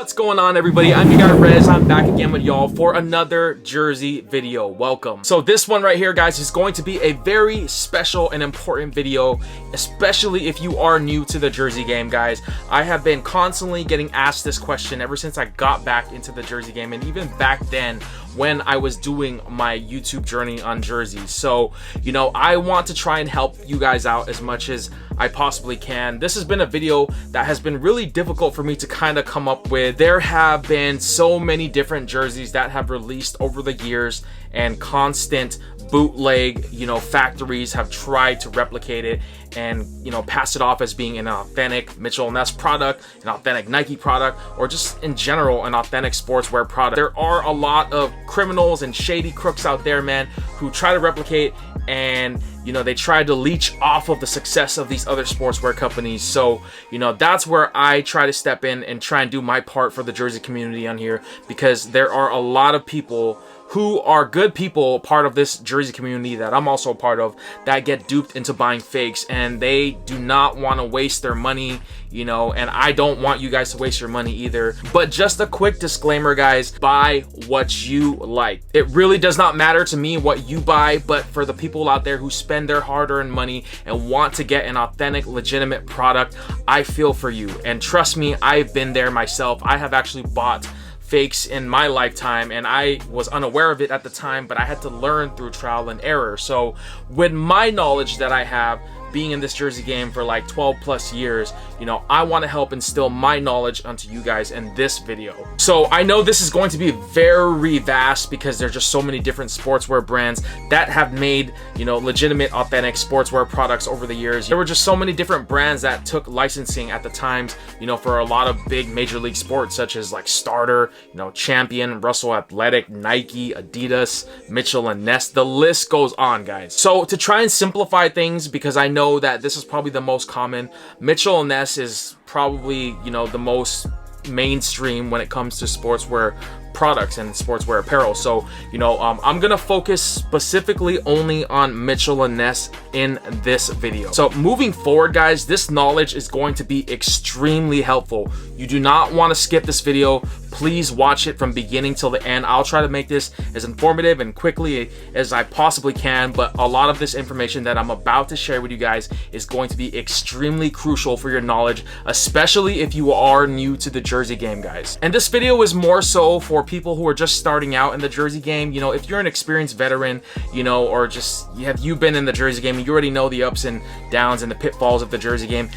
What's going on, everybody? I'm your guy Rez. I'm back again with y'all for another jersey video. Welcome. So this one right here, guys, is going to be a very special and important video, especially if you are new to the jersey game, guys. I have been constantly getting asked this question ever since I got back into the jersey game, and even back then when I was doing my YouTube journey on jerseys. So, you know, I want to try and help you guys out as much as I possibly can. This has been a video that has been really difficult for me to kind of come up with. There have been so many different jerseys that have released over the years, and constant bootleg, you know, factories have tried to replicate it and, you know, pass it off as being an authentic Mitchell Ness product, an authentic Nike product, or just in general an authentic sportswear product. There are a lot of criminals and shady crooks out there, man, who try to replicate, and you know, they try to leech off of the success of these other sportswear companies. So, you know, that's where I try to step in and try and do my part for the jersey community on here, because there are a lot of people who are good people, part of this jersey community that I'm also a part of, that get duped into buying fakes, and they do not want to waste their money, you know, and I don't want you guys to waste your money either. But just a quick disclaimer, guys, buy what you like. It really does not matter to me what you buy, but for the people out there who spend their hard-earned money and want to get an authentic, legitimate product, I feel for you. And trust me, I've been there myself. I have actually bought fakes in my lifetime, and I was unaware of it at the time, but I had to learn through trial and error. So with my knowledge that I have, being in this jersey game for like 12 plus years, you know, I want to help instill my knowledge onto you guys in this video. So I know this is going to be very vast, because there's just so many different sportswear brands that have made, you know, legitimate, authentic sportswear products over the years. There were just so many different brands that took licensing at the times, you know, for a lot of big major league sports, such as like Starter, you know, Champion, Russell Athletic, Nike, Adidas, Mitchell and Ness. The list goes on, guys. So to try and simplify things, because I know that this is probably the most common, Mitchell and Ness is probably, you know, the most mainstream when it comes to sportswear products and sportswear apparel. So, you know, I'm gonna focus specifically only on Mitchell and Ness in this video. So moving forward, guys, this knowledge is going to be extremely helpful. You do not want to skip this video. Please watch it from beginning till the end. I'll try to make this as informative and quickly as I possibly can, but a lot of this information that I'm about to share with you guys is going to be extremely crucial for your knowledge, especially if you are new to the jersey game, guys. And this video is more so for people who are just starting out in the jersey game. You know, if you're an experienced veteran, you know, or just you've been in the jersey game, you already know the ups and downs and the pitfalls of the jersey game,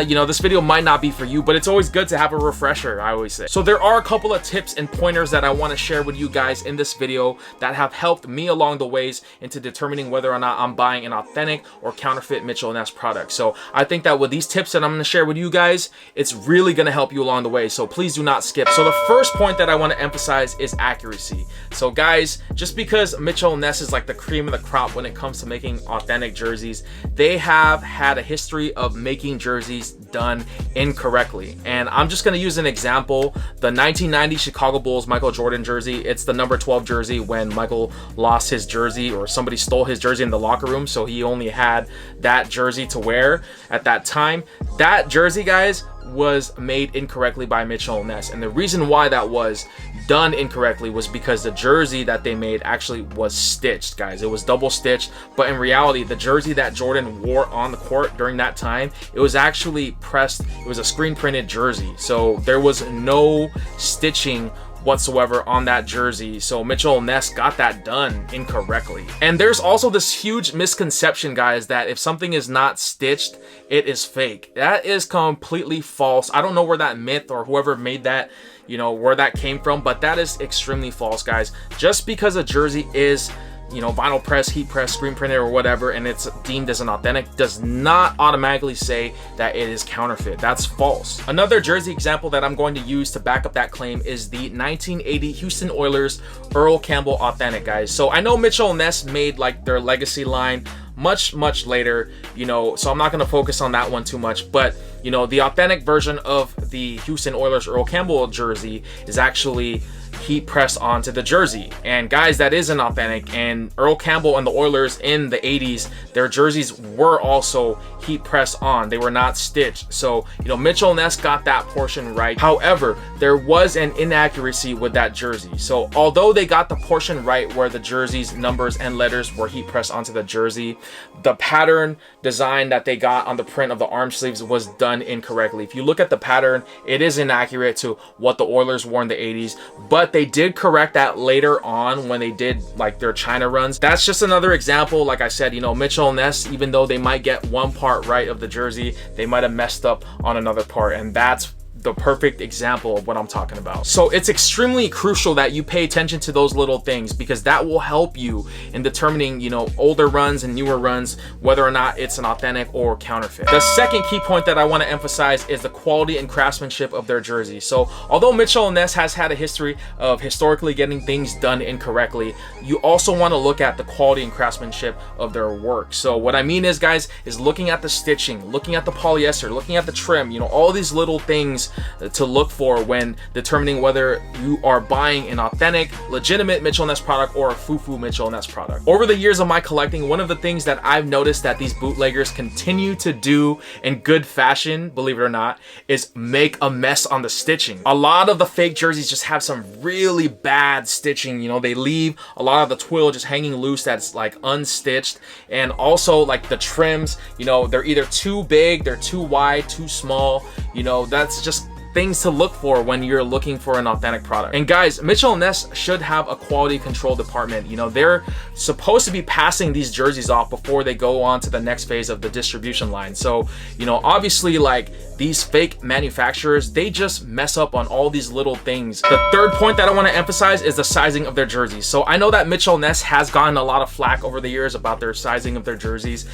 you know, this video might not be for you, but it's always good to have a refresher, I always say. So there are a couple of tips and pointers that I want to share with you guys in this video that have helped me along the ways into determining whether or not I'm buying an authentic or counterfeit Mitchell Ness product. So I think that with these tips that I'm going to share with you guys, it's really going to help you along the way. So please do not skip. So the first point that I want to emphasize is accuracy. So guys, just because Mitchell Ness is like the cream of the crop when it comes to making authentic jerseys, they have had a history of making jerseys done incorrectly. And I'm just going to use an example. The 1990 Chicago Bulls Michael Jordan jersey, it's the number 12 jersey when Michael lost his jersey, or somebody stole his jersey in the locker room, so he only had that jersey to wear at that time. That jersey, guys, was made incorrectly by Mitchell Ness, and the reason why that was done incorrectly was because the jersey that they made actually was stitched, guys. It was double stitched, but in reality, the jersey that Jordan wore on the court during that time, it was actually pressed. It was a screen printed jersey, so there was no stitching whatsoever on that jersey. So Mitchell Ness got that done incorrectly. And there's also this huge misconception, guys, that if something is not stitched, it is fake. That is completely false. I don't know where that myth or whoever made that, you know, where that came from, but that is extremely false, guys. Just because a jersey is, you know, vinyl press, heat press, screen printed, or whatever, and it's deemed as an authentic, does not automatically say that it is counterfeit. That's false. Another jersey example that I'm going to use to back up that claim is the 1980 Houston Oilers Earl Campbell authentic, guys. So I know Mitchell Ness made like their legacy line much later, you know, so I'm not going to focus on that one too much, but you know, the authentic version of the Houston Oilers Earl Campbell jersey is actually heat pressed onto the jersey. And guys, that isn't authentic. And Earl Campbell and the Oilers in the 80s, their jerseys were also heat pressed on. They were not stitched. So, you know, Mitchell Ness got that portion right. However, there was an inaccuracy with that jersey. So although they got the portion right where the jersey's numbers and letters were heat pressed onto the jersey, the pattern design that they got on the print of the arm sleeves was done incorrectly. If you look at the pattern, it is inaccurate to what the Oilers wore in the 80s, but they did correct that later on when they did like their China runs. That's just another example. Like I said, you know, Mitchell Ness, even though they might get one part right of the jersey, they might have messed up on another part, and that's the perfect example of what I'm talking about. So it's extremely crucial that you pay attention to those little things, because that will help you in determining, you know, older runs and newer runs, whether or not it's an authentic or counterfeit. The second key point that I want to emphasize is the quality and craftsmanship of their jersey. So although Mitchell Ness has had a history of historically getting things done incorrectly, you also want to look at the quality and craftsmanship of their work. So what I mean is, guys, is looking at the stitching, looking at the polyester, looking at the trim, you know, all these little things to look for when determining whether you are buying an authentic, legitimate Mitchell Ness product or a foo-foo Mitchell Ness product. Over the years of my collecting, one of the things that I've noticed that these bootleggers continue to do in good fashion, believe it or not, is make a mess on the stitching. A lot of the fake jerseys just have some really bad stitching. You know, they leave a lot of the twill just hanging loose that's like unstitched, and also like the trims, you know, they're either too big, they're too wide, too small. You know, that's just things to look for when you're looking for an authentic product. And guys, Mitchell Ness should have a quality control department. You know, they're supposed to be passing these jerseys off before they go on to the next phase of the distribution line. So, you know, obviously, like, these fake manufacturers, they just mess up on all these little things. The third point that I want to emphasize is the sizing of their jerseys. So I know that Mitchell Ness has gotten a lot of flack over the years about their sizing of their jerseys.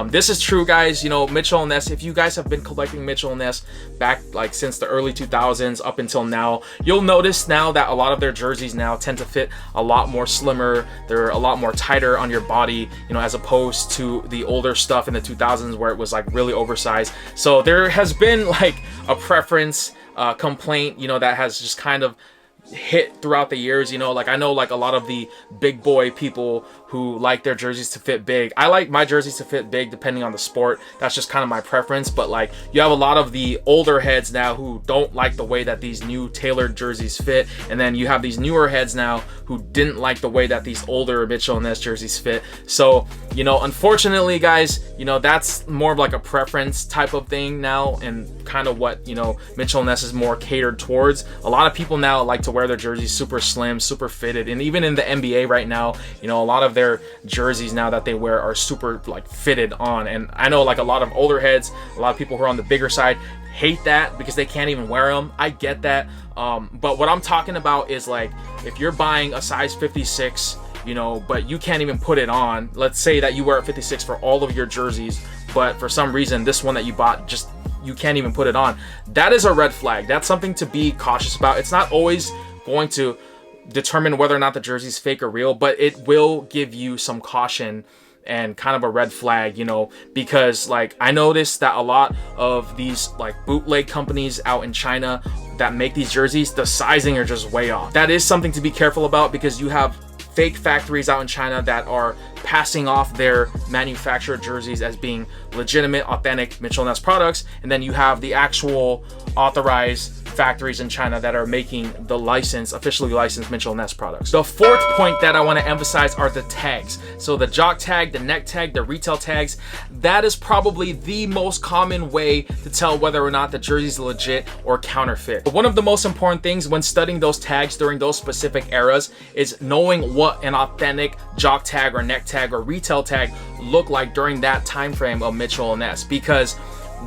This is true, guys. You know, Mitchell Ness, if you guys have been collecting Mitchell Ness back like since the early 2000s up until now, you'll notice now that a lot of their jerseys now tend to fit a lot more slimmer. They're a lot more tighter on your body, you know, as opposed to the older stuff in the 2000s where it was like really oversized. So there has been like a preference complaint, you know, that has just kind of hit throughout the years. You know, like I know like a lot of the big boy people who like their jerseys to fit big. I like my jerseys to fit big depending on the sport. That's just kind of my preference. But like you have a lot of the older heads now who don't like the way that these new tailored jerseys fit, and then you have these newer heads now who didn't like the way that these older Mitchell Ness jerseys fit. So, you know, unfortunately, guys, you know, that's more of like a preference type of thing now, and kind of what, you know, Mitchell Ness is more catered towards. A lot of people now like to wear their jerseys super slim, super fitted, and even in the NBA right now, you know, a lot of their jerseys now that they wear are super like fitted on. And I know like a lot of older heads, a lot of people who are on the bigger side hate that because they can't even wear them. I get that. But what I'm talking about is like if you're buying a size 56, you know, but you can't even put it on. Let's say that you wear a 56 for all of your jerseys, but for some reason this one that you bought, just you can't even put it on. That is a red flag. That's something to be cautious about. It's not always going to determine whether or not the jersey's fake or real, but it will give you some caution and kind of a red flag, you know, because like I noticed that a lot of these like bootleg companies out in China that make these jerseys, the sizing are just way off. That is something to be careful about, because you have fake factories out in China that are passing off their manufactured jerseys as being legitimate, authentic Mitchell Ness products, and then you have the actual authorized factories in China that are making the officially licensed Mitchell Ness products. The fourth point that I want to emphasize are the tags. So the jock tag, the neck tag, the retail tags, that is probably the most common way to tell whether or not the jersey is legit or counterfeit. But one of the most important things when studying those tags during those specific eras is knowing what an authentic jock tag or neck tag or retail tag looked like during that time frame of Mitchell Ness. Because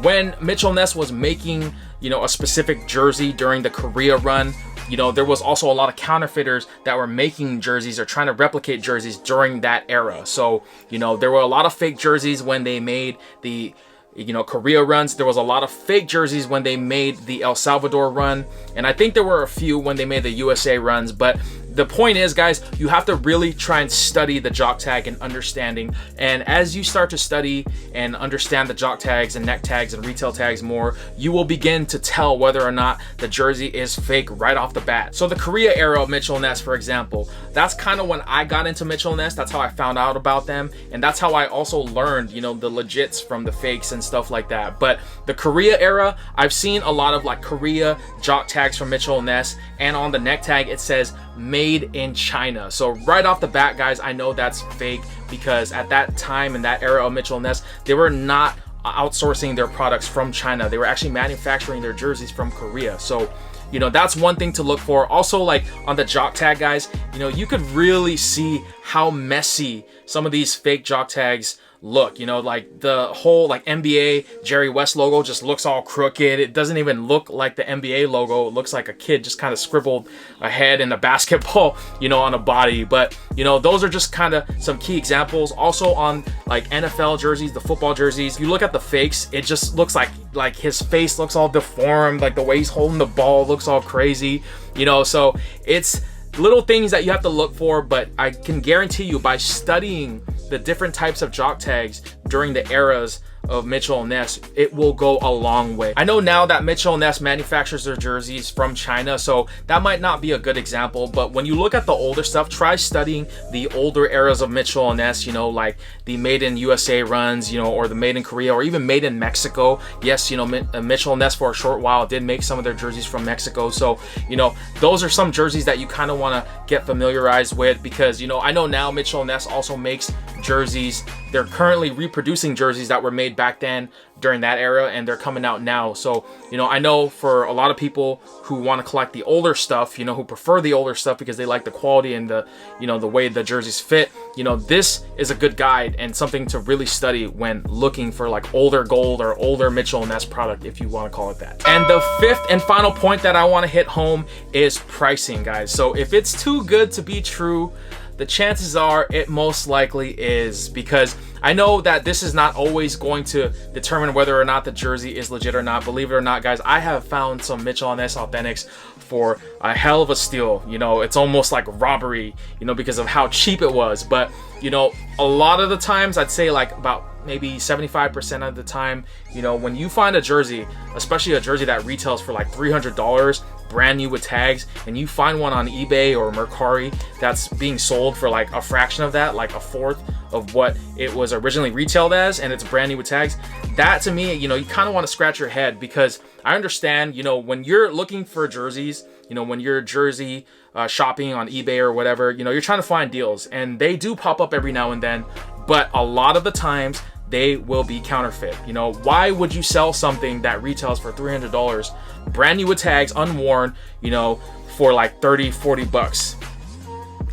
when Mitchell Ness was making, you know, a specific jersey during the Korea run, you know, there was also a lot of counterfeiters that were making jerseys or trying to replicate jerseys during that era. So, you know, there were a lot of fake jerseys when they made the, you know, Korea runs. There was a lot of fake jerseys when they made the El Salvador run, and I think there were a few when they made the USA runs. But the point is, guys, you have to really try and study the jock tag and understanding. And as you start to study and understand the jock tags and neck tags and retail tags more, you will begin to tell whether or not the jersey is fake right off the bat. So the Korea era of Mitchell Ness, for example, that's kind of when I got into Mitchell Ness. That's how I found out about them, and that's how I also learned, you know, the legits from the fakes and stuff like that. But the Korea era, I've seen a lot of like Korea jock tags from Mitchell Ness, and on the neck tag it says made in China. So right off the bat, guys, I know that's fake, because at that time, in that era of Mitchell Ness, they were not outsourcing their products from China. They were actually manufacturing their jerseys from Korea. So, you know, that's one thing to look for. Also, like on the jock tag, guys, you know, you could really see how messy some of these fake jock tags look. You know, like the whole like NBA Jerry West logo just looks all crooked. It doesn't even look like the NBA logo. It looks like a kid just kind of scribbled a head in a basketball, you know, on a body. But, you know, those are just kind of some key examples. Also on like NFL jerseys, the football jerseys, you look at the fakes, it just looks like his face looks all deformed, like the way he's holding the ball looks all crazy, you know. So it's little things that you have to look for, but I can guarantee you, by studying the different types of jock tags during the eras of Mitchell Ness, it will go a long way. I know now that Mitchell Ness manufactures their jerseys from China, so that might not be a good example, but when you look at the older stuff, try studying the older eras of Mitchell Ness, you know, like the made in USA runs, you know, or the made in Korea, or even made in Mexico. Yes, you know, Mitchell Ness for a short while did make some of their jerseys from Mexico. So, you know, those are some jerseys that you kind of want to get familiarized with, because, you know, I know now Mitchell Ness also makes jerseys. They're currently reproducing jerseys that were made back then during that era, and they're coming out now. So, you know, I know for a lot of people who want to collect the older stuff, you know, who prefer the older stuff because they like the quality and the, you know, the way the jerseys fit, you know, this is a good guide and something to really study when looking for like older gold or older Mitchell Ness product, if you want to call it that. And the fifth and final point that I want to hit home is pricing, guys. So if it's too good to be true, the chances are it most likely is, because I know that this is not always going to determine whether or not the jersey is legit or not. Believe it or not, guys, I have found some Mitchell Ness Authentics for a hell of a steal. You know, it's almost like robbery, you know, because of how cheap it was. But, you know, a lot of the times, I'd say like about maybe 75% of the time, you know, when you find a jersey, especially a jersey that retails for like $300, brand new with tags, and you find one on eBay or Mercari that's being sold for like a fraction of that, like a fourth of what it was originally retailed as, and it's brand new with tags, that to me, you know, you kind of want to scratch your head, because I understand, you know, when you're looking for jerseys, you know, when you're jersey shopping on eBay or whatever, you know, you're trying to find deals, and they do pop up every now and then, but a lot of the times they will be counterfeit. You know, why would you sell something that retails for $300, brand new with tags, unworn, you know, for like 30-40 bucks?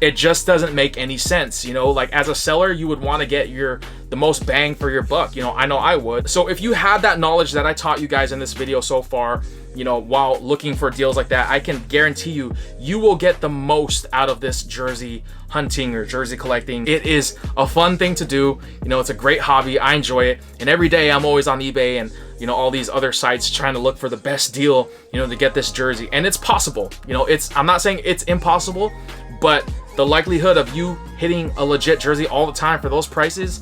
It just doesn't make any sense. You know, like as a seller, you would want to get the most bang for your buck. You know, I know I would. So if you have that knowledge that I taught you guys in this video so far, you know, while looking for deals like that, I can guarantee you, you will get the most out of this jersey hunting or jersey collecting. It is a fun thing to do. You know, it's a great hobby. I enjoy it. And every day I'm always on eBay and, you know, all these other sites trying to look for the best deal, you know, to get this jersey. And it's possible. You know, I'm not saying it's impossible, but the likelihood of you hitting a legit jersey all the time for those prices,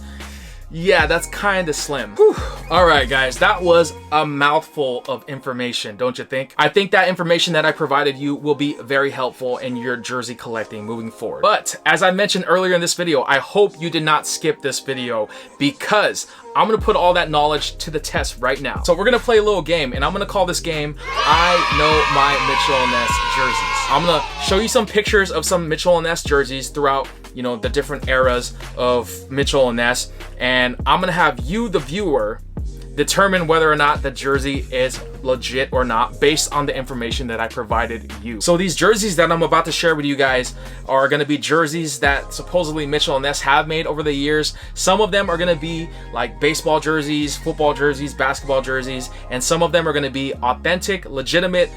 yeah, that's kind of slim. Whew. All right, guys, that was a mouthful of information, don't you think? I think that information that I provided you will be very helpful in your jersey collecting moving forward. But as I mentioned earlier in this video, I hope you did not skip this video, because I'm gonna put all that knowledge to the test right now. So we're gonna play a little game, and I'm gonna call this game I Know My Mitchell Ness Jerseys. I'm gonna show you some pictures of some Mitchell Ness jerseys throughout, you know, the different eras of Mitchell Ness, and I'm gonna have you, the viewer, determine whether or not the jersey is legit or not based on the information that I provided you. So these jerseys that I'm about to share with you guys are going to be jerseys that supposedly Mitchell Ness have made over the years. Some of them are going to be like baseball jerseys, football jerseys, basketball jerseys, and some of them are going to be authentic, legitimate,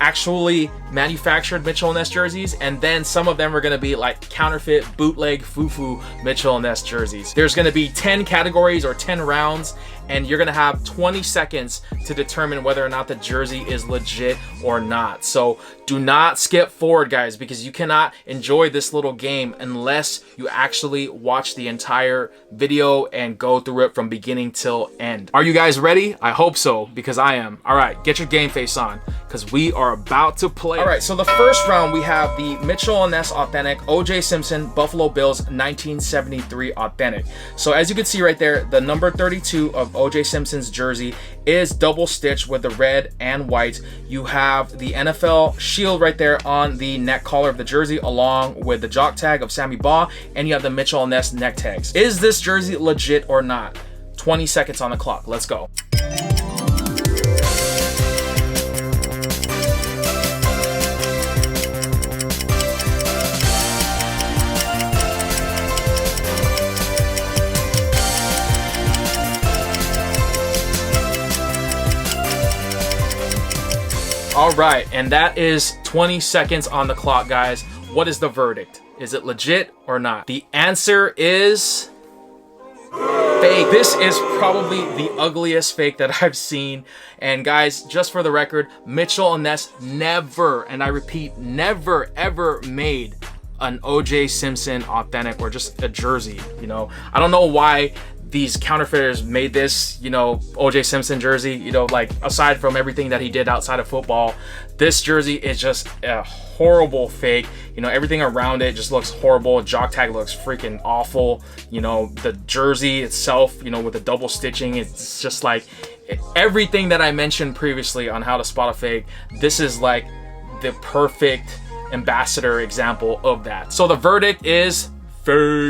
actually manufactured Mitchell Ness jerseys, and then some of them are going to be like counterfeit, bootleg, foo-foo Mitchell Ness jerseys. There's going to be 10 categories or 10 rounds, and you're gonna have 20 seconds to determine whether or not the jersey is legit or not. So do not skip forward, guys, because you cannot enjoy this little game unless you actually watch the entire video and go through it from beginning till end. Are you guys ready? I hope so, because I am. All right, get your game face on, because we are about to play. All right, so the first round, we have the Mitchell Ness Authentic O.J. Simpson Buffalo Bills 1973 Authentic. So as you can see right there, the number 32 of O.J. Simpson's jersey is double stitched with the red and white. You have the NFL shield right there on the neck collar of the jersey, along with the jock tag of Sammy Baugh, and you have the Mitchell Ness neck tags. Is this jersey legit or not? 20 seconds on the clock. Let's go. All right, and that is 20 seconds on the clock, guys. What is the verdict? Is it legit or not? The answer is fake. This is probably the ugliest fake that I've seen. And guys, just for the record, Mitchell Ness never, and I repeat, never ever made an O.J. Simpson authentic or just a jersey. You know, I don't know why these counterfeiters made this, you know, O.J. Simpson jersey. You know, like, aside from everything that he did outside of football, this jersey is just a horrible fake. You know, everything around it just looks horrible. Jock tag looks freaking awful. You know, the jersey itself, you know, with the double stitching, it's just like everything that I mentioned previously on how to spot a fake. This is like the perfect ambassador example of that. So the verdict is fake.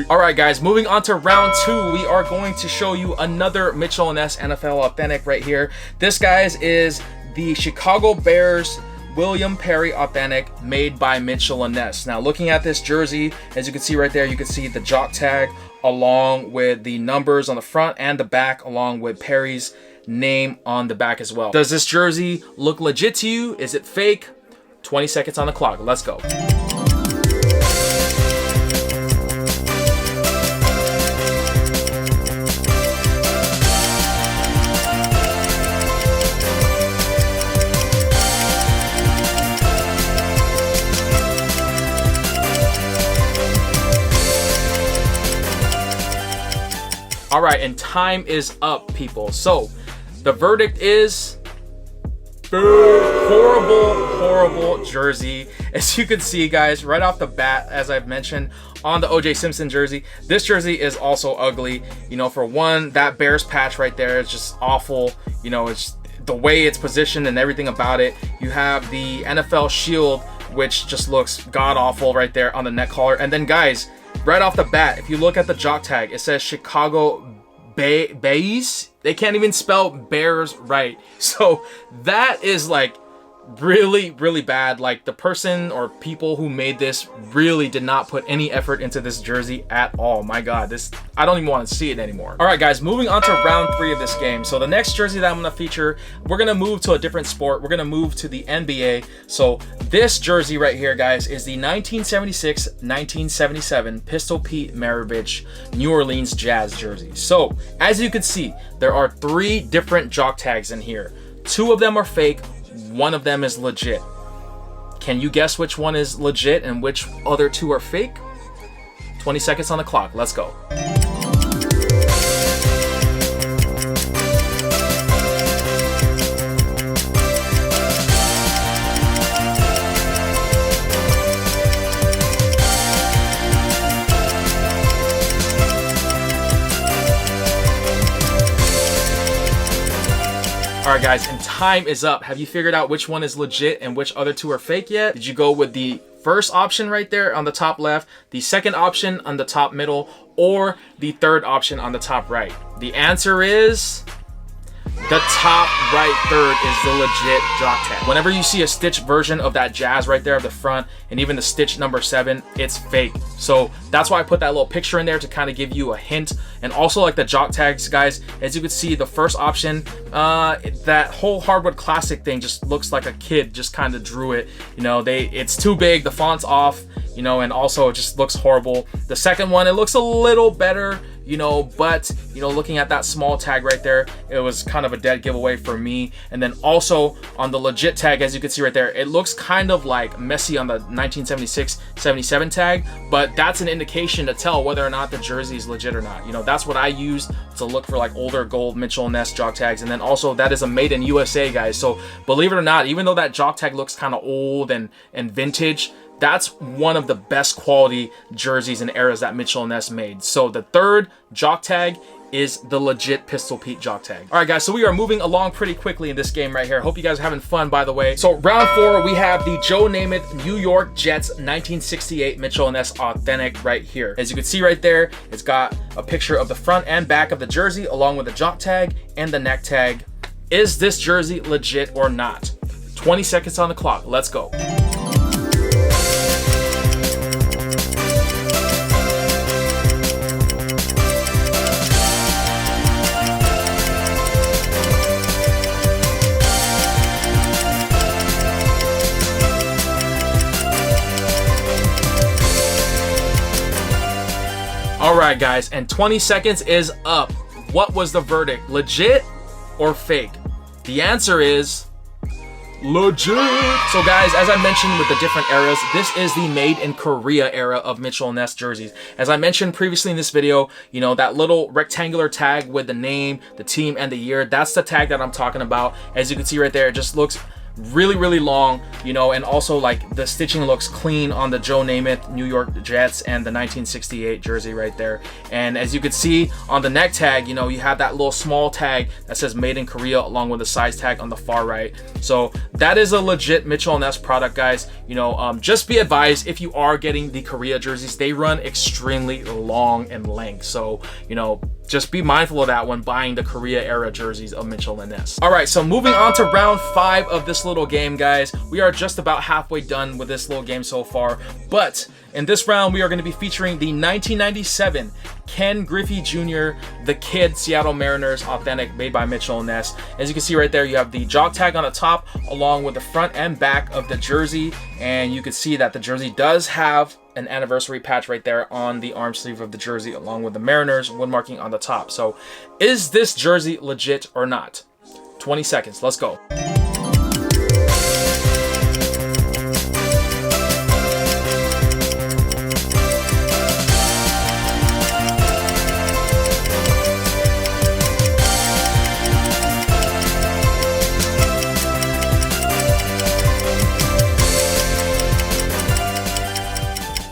All right, guys, moving on to round 2, we are going to show you another Mitchell Ness NFL Authentic right here. This, guys, is the Chicago Bears William Perry Authentic, made by Mitchell Ness. Now, looking at this jersey, as you can see right there, you can see the jock tag along with the numbers on the front and the back, along with Perry's name on the back as well. Does this jersey look legit to you? Is it fake? 20 seconds on the clock. Let's go. All right, and time is up, people. So the verdict is horrible jersey. As you can see, guys, right off the bat, as I've mentioned on the O.J. Simpson jersey, this jersey is also ugly. You know, for one, that Bears patch right there is just awful. You know, it's the way it's positioned and everything about it. You have the NFL shield, which just looks god awful right there on the neck collar. And then, guys, right off the bat, if you look at the jock tag, it says Chicago Bears. They can't even spell Bears right. So that is like really bad. Like, the person or people who made this really did not put any effort into this jersey at all. My god, this, I don't even want to see it anymore. All right, guys, moving on to round 3 of this game. So the next jersey that I'm going to feature, we're going to move to a different sport. We're going to move to the NBA. So this jersey right here, guys, is the 1976-1977 Pistol Pete Maravich New Orleans Jazz jersey. So as you can see, there are 3 different jock tags in here. 2 of them are fake. 1 of them is legit. Can you guess which one is legit and which other 2 are fake? 20 seconds on the clock. Let's go. All right, guys, and time is up. Have you figured out which one is legit and which other 2 are fake yet? Did you go with the first option right there on the top left, the second option on the top middle, or the third option on the top right? The answer is the top right third is the legit jock tag. Whenever you see a stitched version of that Jazz right there at the front, and even the stitch number 7, it's fake. So that's why I put that little picture in there to kind of give you a hint. And also, like the jock tags, guys, as you can see, the first option, that whole hardwood classic thing just looks like a kid just kind of drew it. You know, it's too big, the font's off, you know, and also it just looks horrible. The second one, it looks a little better, you know, but you know, looking at that small tag right there, it was kind of a dead giveaway for me. And then also on the legit tag, as you can see right there, it looks kind of like messy on the 1976-77 tag, but that's an indication to tell whether or not the jersey is legit or not. You know, that's what I use to look for like older gold Mitchell Ness jock tags. And then also that is a made in USA, guys. So believe it or not, even though that jock tag looks kind of old and vintage, that's one of the best quality jerseys and eras that Mitchell Ness made. So the third jock tag is the legit Pistol Pete jock tag. All right, guys, so we are moving along pretty quickly in this game right here. Hope you guys are having fun, by the way. So round 4, we have the Joe Namath New York Jets 1968 Mitchell Ness Authentic right here. As you can see right there, it's got a picture of the front and back of the jersey along with the jock tag and the neck tag. Is this jersey legit or not? 20 seconds on the clock. Let's go. All right, guys, and 20 seconds is up. What was the verdict? Legit or fake? The answer is legit. So guys, as I mentioned with the different eras, this is the made in Korea era of Mitchell Ness jerseys. As I mentioned previously in this video, you know, that little rectangular tag with the name, the team, and the year, that's the tag that I'm talking about. As you can see right there, it just looks really long, you know, and also like the stitching looks clean on the Joe Namath New York Jets and the 1968 jersey right there. And as you can see on the neck tag, you know, you have that little small tag that says made in Korea along with the size tag on the far right. So that is a legit Mitchell Ness product, guys. You know, just be advised, if you are getting the Korea jerseys, they run extremely long in length. So, you know, just be mindful of that when buying the Korea era jerseys of Mitchell Ness. All right, so moving on to round 5 of this little game, guys. We are just about halfway done with this little game so far, but in this round, we are going to be featuring the 1997 Ken Griffey Jr. The Kid Seattle Mariners Authentic made by Mitchell Ness. As you can see right there, you have the jock tag on the top along with the front and back of the jersey, and you can see that the jersey does have an anniversary patch right there on the arm sleeve of the jersey along with the Mariners wood marking on the top. So is this jersey legit or not? 20 seconds, let's go.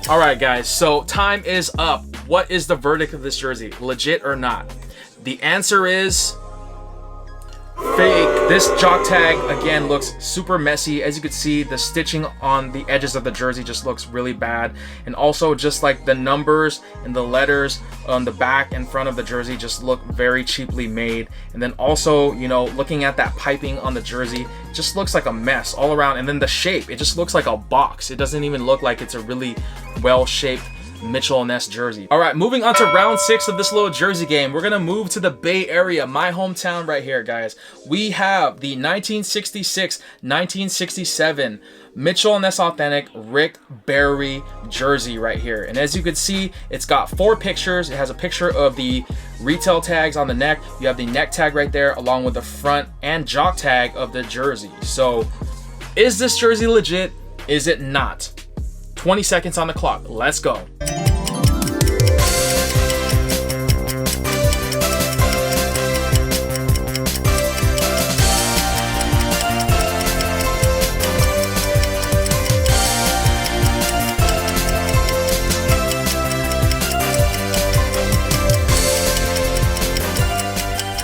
All right, guys, so time is up. What is the verdict of this jersey? Legit or not? The answer is fake. This jock tag, again, looks super messy. As you can see, the stitching on the edges of the jersey just looks really bad. And also just like the numbers and the letters on the back and front of the jersey just look very cheaply made. And then also, you know, looking at that piping on the jersey, just looks like a mess all around. And then the shape, it just looks like a box. It doesn't even look like it's a really well-shaped Mitchell Ness jersey. All right, moving on to round 6 of this little jersey game. We're gonna move to the Bay Area, my hometown right here, guys. We have the 1966-1967 Mitchell Ness Authentic Rick Barry jersey right here. And as you can see, it's got 4 pictures. It has a picture of the retail tags on the neck. You have the neck tag right there along with the front and jock tag of the jersey. So is this jersey legit? Is it not? 20 seconds on the clock. Let's go.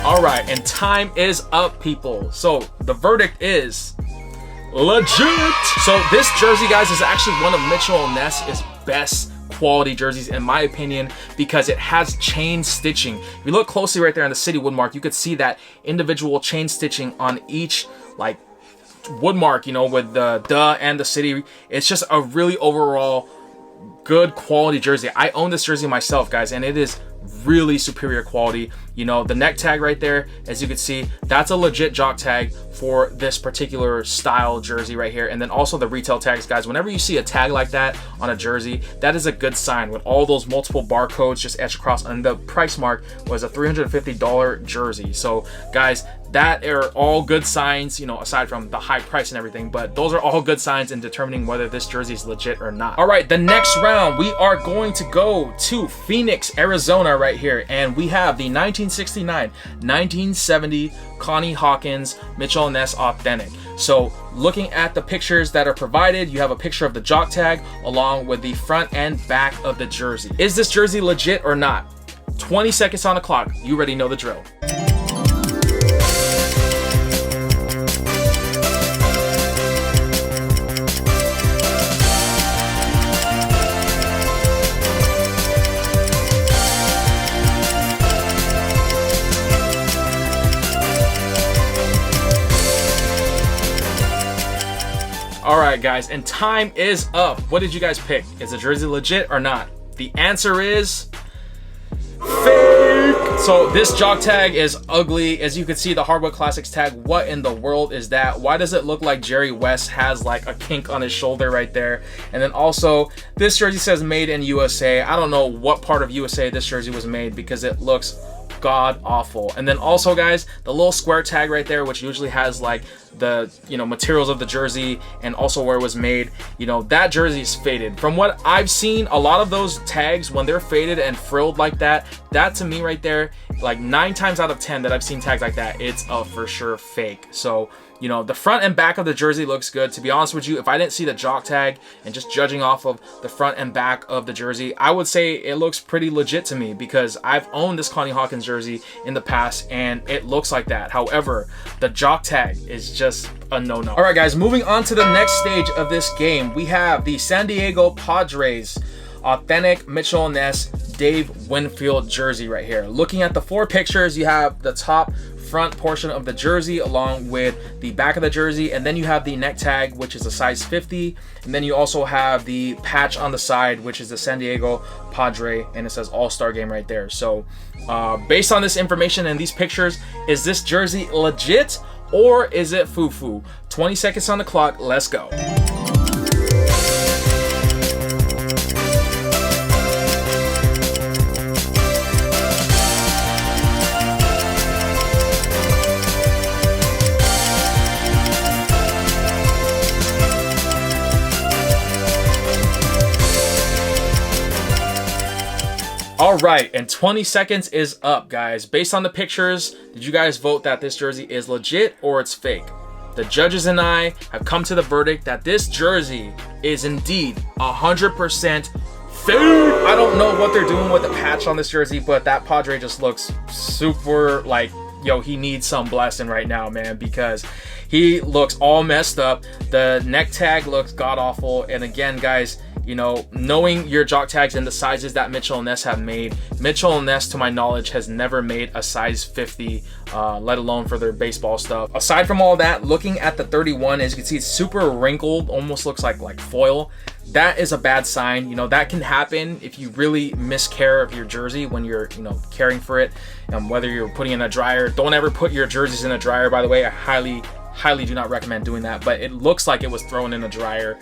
All right, and time is up, people. So the verdict is legit. So this jersey, guys, is actually one of Mitchell Ness's best quality jerseys in my opinion, because it has chain stitching. If you look closely right there on the city woodmark, you could see that individual chain stitching on each like woodmark, you know, with the duh and the city. It's just a really overall good quality jersey. I own this jersey myself, guys, and it is really superior quality. You know, the neck tag right there, as you can see, that's a legit jock tag for this particular style jersey right here. And then also the retail tags, guys. Whenever you see a tag like that on a jersey, that is a good sign, with all those multiple barcodes just etched across, and the price mark was a $350 jersey. So guys, that are all good signs, you know, aside from the high price and everything, but those are all good signs in determining whether this jersey is legit or not. All right, the next round, we are going to go to Phoenix, Arizona right here, and we have the 1969, 1970 Connie Hawkins Mitchell Ness Authentic. So looking at the pictures that are provided, you have a picture of the jock tag along with the front and back of the jersey. Is this jersey legit or not? 20 seconds on the clock. You already know the drill. All right, guys, and time is up. What did you guys pick? Is the jersey legit or not? The answer is fake. So this jock tag is ugly. As you can see, the Hardwood Classics tag, what in the world is that? Why does it look like Jerry West has like a kink on his shoulder right there? And then also, this jersey says made in USA. I don't know what part of USA this jersey was made because it looks god awful. And then also, guys, the little square tag right there, which usually has like the, you know, materials of the jersey and also where it was made, you know, that jersey is faded. From what I've seen, a lot of those tags, when they're faded and frilled like that, that to me right there, like 9 times out of 10 that I've seen tags like that, it's a for sure fake. So, you know, the front and back of the jersey looks good. To be honest with you, if I didn't see the jock tag and just judging off of the front and back of the jersey, I would say it looks pretty legit to me because I've owned this Connie Hawkins jersey in the past and it looks like that. However, the jock tag is just a no-no. All right, guys, moving on to the next stage of this game, we have the San Diego Padres Authentic Mitchell Ness Dave Winfield jersey right here. Looking at the 4 pictures, you have the top front portion of the jersey along with the back of the jersey, and then you have the neck tag, which is a size 50, and then you also have the patch on the side, which is the San Diego Padre, and it says All-Star Game right there. So based on this information and these pictures, is this jersey legit or is it foo-foo? 20 seconds on the clock, let's go. All right, and 20 seconds is up, guys. Based on the pictures, did you guys vote that this jersey is legit or it's fake? The judges and I have come to the verdict that this jersey is indeed 100% fake. I don't know what they're doing with the patch on this jersey, but that Padre just looks super like, yo, he needs some blessing right now, man, because he looks all messed up. The neck tag looks god awful. And again, guys, you know, knowing your jock tags and the sizes that Mitchell and Ness have made, Mitchell and Ness, to my knowledge, has never made a size 50, let alone for their baseball stuff. Aside from all that, looking at the 31, as you can see, it's super wrinkled, almost looks like foil. That is a bad sign. You know, that can happen if you really miscare of your jersey when you're, you know, caring for it. Whether you're putting it in a dryer, don't ever put your jerseys in a dryer, by the way. I highly do not recommend doing that, but it looks like it was thrown in a dryer.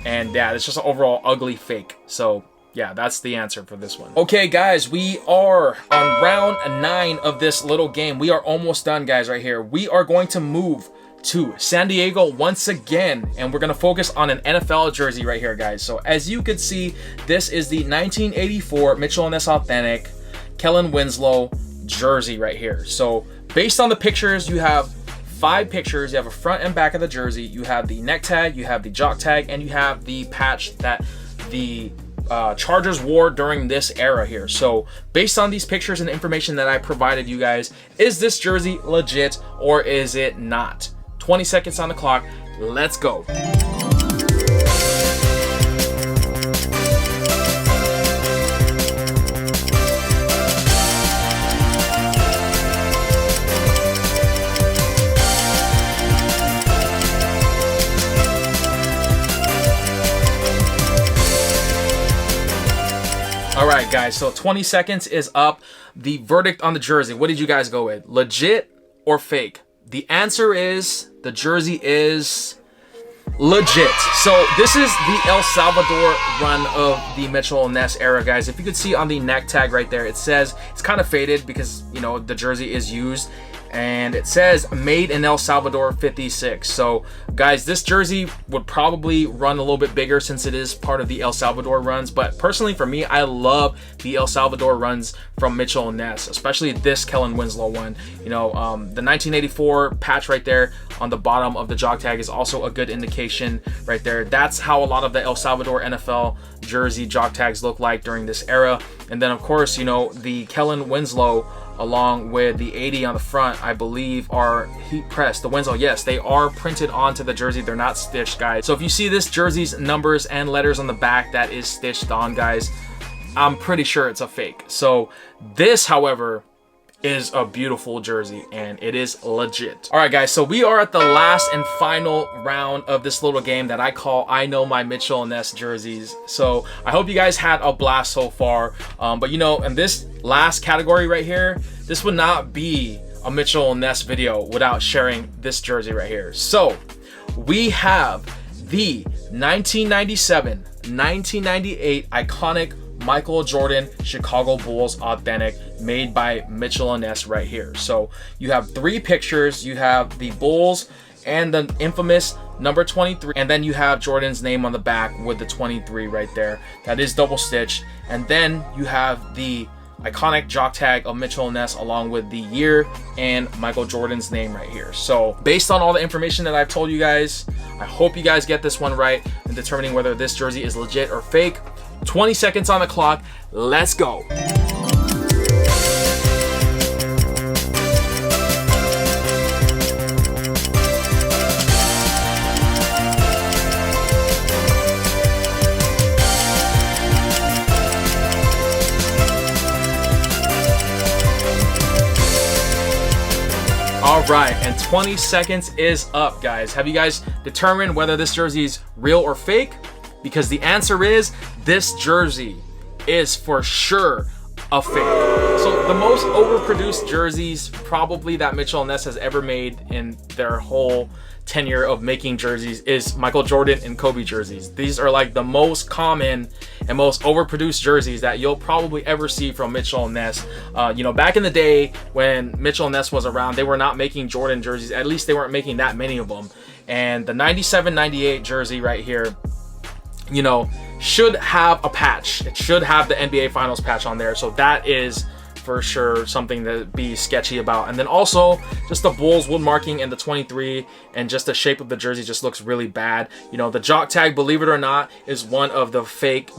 And yeah, it's just an overall ugly fake. So yeah, that's the answer for this one. Okay, guys, we are on round 9 of this little game. We are almost done, guys, right here. We are going to move to San Diego once again, and we're going to focus on an NFL jersey right here, guys. So as you can see, this is the 1984 Mitchell Ness Authentic Kellen Winslow jersey right here. So based on the pictures, you have 5 pictures. You have a front and back of the jersey, you have the neck tag, you have the jock tag, and you have the patch that the Chargers wore during this era here. So based on these pictures and information that I provided you guys, is this jersey legit or is it not? 20 seconds on the clock, let's go. All right, right, guys, so 20 seconds is up. The verdict on the jersey, what did you guys go with? Legit or fake? The answer is the jersey is legit. So this is the El Salvador run of the Mitchell Ness era, guys. If you could see on the neck tag right there, it says, it's kind of faded because, you know, the jersey is used, and it says made in El Salvador 56. So guys, this jersey would probably run a little bit bigger since it is part of the El Salvador runs, but personally for me, I love the El Salvador runs from Mitchell Ness, especially this Kellen Winslow one. You know, the 1984 patch right there on the bottom of the jog tag is also a good indication right there. That's how a lot of the El Salvador NFL jersey jog tags look like during this era. And then of course, you know, the Kellen Winslow along with the 80 on the front, I believe are heat pressed. The Winslow, yes, they are printed onto the jersey. They're not stitched, guys. So if you see this jersey's numbers and letters on the back that is stitched on, guys, I'm pretty sure it's a fake. So this, however, is a beautiful jersey and it is legit. All right, guys, so we are at the last and final round of this little game that I call I Know My Mitchell Ness Jerseys. So I hope you guys had a blast so far, but you know, in this last category right here, this would not be a Mitchell Ness video without sharing this jersey right here. So we have the 1997-1998 iconic Michael Jordan Chicago Bulls authentic made by Mitchell Ness right here. So you have three pictures. You have the Bulls and the infamous number 23, and then you have Jordan's name on the back with the 23 right there. That is double stitched. And then you have the iconic jock tag of Mitchell Ness along with the year and Michael Jordan's name right here. So based on all the information that I've told you guys, I hope you guys get this one right in determining whether this jersey is legit or fake. 20 seconds on the clock. Let's go. All right, and 20 seconds is up, guys. Have you guys determined whether this jersey is real or fake? Because the answer is this jersey is for sure a fake. So the most overproduced jerseys probably that Mitchell Ness has ever made in their whole tenure of making jerseys is Michael Jordan and Kobe jerseys. These are like the most common and most overproduced jerseys that you'll probably ever see from Mitchell Ness. You know, back in the day when Mitchell Ness was around, they were not making Jordan jerseys. At least they weren't making that many of them. And the 97-98 jersey right here, you know, should have a patch. It should have the NBA Finals patch on there. So that is for sure something to be sketchy about. And then also just the Bulls wood marking and the 23 and just the shape of the jersey just looks really bad. You know, the jock tag, believe it or not, is one of the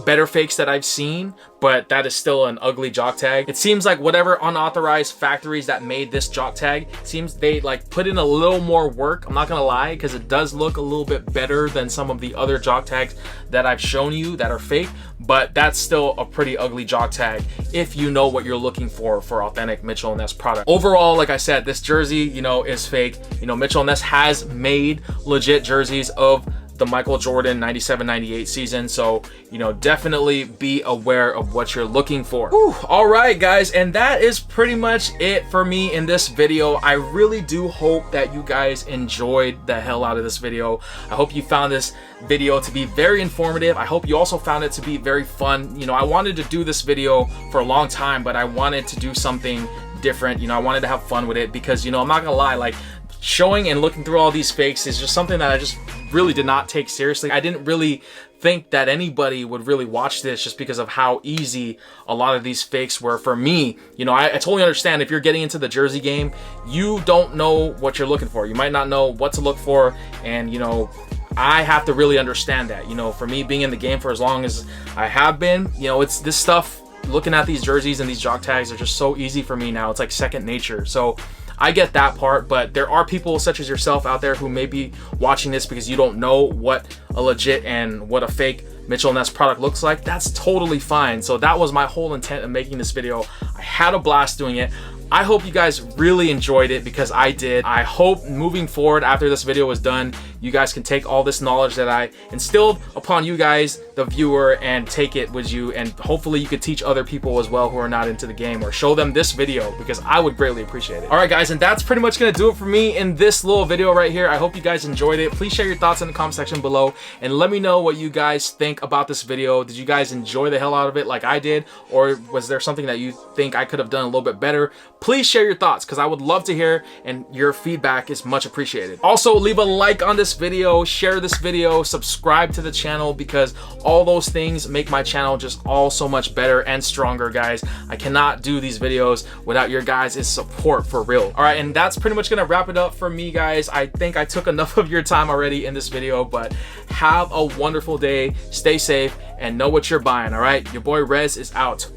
better fakes that I've seen, but that is still an ugly jock tag. It seems like whatever unauthorized factories that made this jock tag, seems they like put in a little more work. I'm not gonna lie, because it does look a little bit better than some of the other jock tags that I've shown you that are fake, but that's still a pretty ugly jock tag if you know what you're looking for authentic Mitchell Ness product. Overall, like I said, this jersey, you know, is fake. You know, Mitchell Ness has made legit jerseys of the Michael Jordan 97-98 season, so you know, definitely be aware of what you're looking for. Whew. All right, guys, and that is pretty much it for me in this video. I really do hope that you guys enjoyed the hell out of this video. I hope you found this video to be very informative. I hope you also found it to be very fun. You know, I wanted to do this video for a long time, but I wanted to do something different. You know, I wanted to have fun with it because, you know, I'm not gonna lie, like showing and looking through all these fakes is just something that I just really did not take seriously. I didn't really think that anybody would really watch this just because of how easy a lot of these fakes were for me. You know, I totally understand if you're getting into the jersey game, you don't know what you're looking for. You might not know what to look for, and you know, I have to really understand that. You know, for me being in the game for as long as I have been, you know, it's this stuff, looking at these jerseys and these jock tags are just so easy for me now. It's like second nature. So I get that part, but there are people such as yourself out there who may be watching this because you don't know what a legit and what a fake Mitchell Ness product looks like. That's totally fine. So that was my whole intent of making this video. I had a blast doing it. I hope you guys really enjoyed it because I did. I hope moving forward after this video is done, you guys can take all this knowledge that I instilled upon you guys, the viewer, and take it with you, and hopefully you could teach other people as well who are not into the game, or show them this video, because I would greatly appreciate it. All right guys, and that's pretty much gonna do it for me in this little video right here. I hope you guys enjoyed it. Please share your thoughts in the comment section below and let me know what you guys think about this video. Did you guys enjoy the hell out of it like I did, or was there something that you think I could have done a little bit better? Please share your thoughts, because I would love to hear, and your feedback is much appreciated. Also, leave a like on this video, share this video, subscribe to the channel, because all those things make my channel just all so much better and stronger, guys. I cannot do these videos without your guys' support, for real. All right, and that's pretty much gonna wrap it up for me, guys. I think I took enough of your time already in this video, but have a wonderful day, stay safe, and know what you're buying. All right, your boy Rez is out.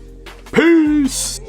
Peace.